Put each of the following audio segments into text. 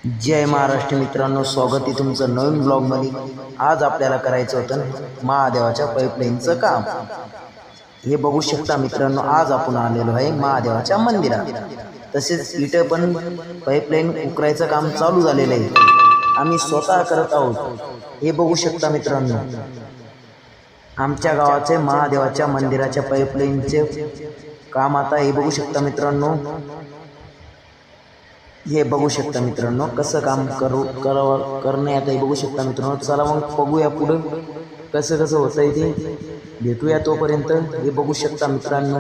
जय महाराष्ट्र मित्रांनो, स्वागत आहे तुमचं नवीन ब्लॉगमध्ये। आज आपल्याला करायचं होतं महादेवाच्या पाईपलाईनचं काम। हे बघू शकता मित्रांनो, आज आपण आलेलो आहे महादेवाच्या मंदिरात। तसेच इथे पण पाईपलाईन उकरायचं काम चालू झालेलं आहे, आम्ही स्वतः करत आहोत। हे बघू शकता मित्रांनो, आमच्या गावाचे महादेवाच्या मंदिराच्या पाईपलाईनचे काम आता हे बघू शकता मित्रांनो। हे बघू शकता मित्रांनो कसं काम करणे आता हे बघू शकता मित्रांनो। चला मग बघूया पुढे कसं कसं होतंय ते, भेटूया तोपर्यंत। हे बघू शकता मित्रांनो,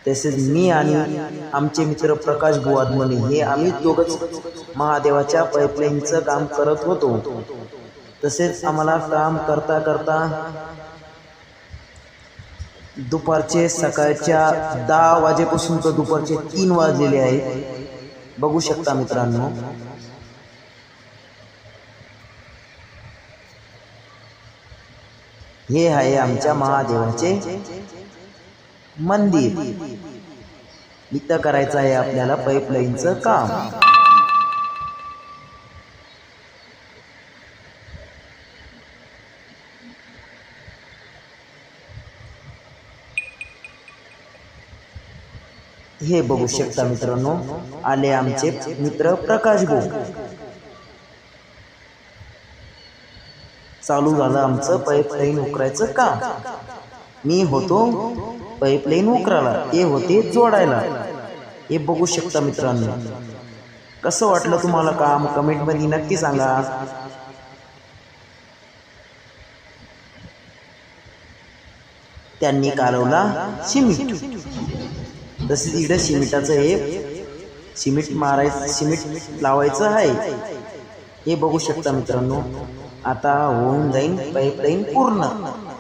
तसेच मी आणि आमचे मित्र प्रकाश बुवादमणी हे आम्ही दोघंच महादेवाच्या पाईपलाईनचं काम करत होतो। तसेच आम्हाला काम करता करता दुपारचे सकाळच्या 10 वाजेपासून तर दुपारचे 3 वाजलेले आहेत। बघू शकता मित्रांनो, हे आहे आमच्या महादेवाचे मंदिर। इथं करायचं आहे आपल्याला पाईपलाईनचं काम। हे बघू शकता मित्रांनो, आले आमचे मित्र प्रकाश भाऊ। चालू झालं आमचं पाईपलाईन उकरायचं काम। मी होतो पाईपलाईन उकरायला, ते होते जोडायला। हे बघू शकता मित्रांनो, कसं वाटलं तुम्हाला काम कमेंटमध्ये नक्की सांगा। त्यांनी कालवला सिमेंट, तसेच इकडे सिमेंटाचं हे सिमेंट लावायचं आहे। हे बघू शकता मित्रांनो, आता होऊन जाईल पाईपलाईन पूर्ण।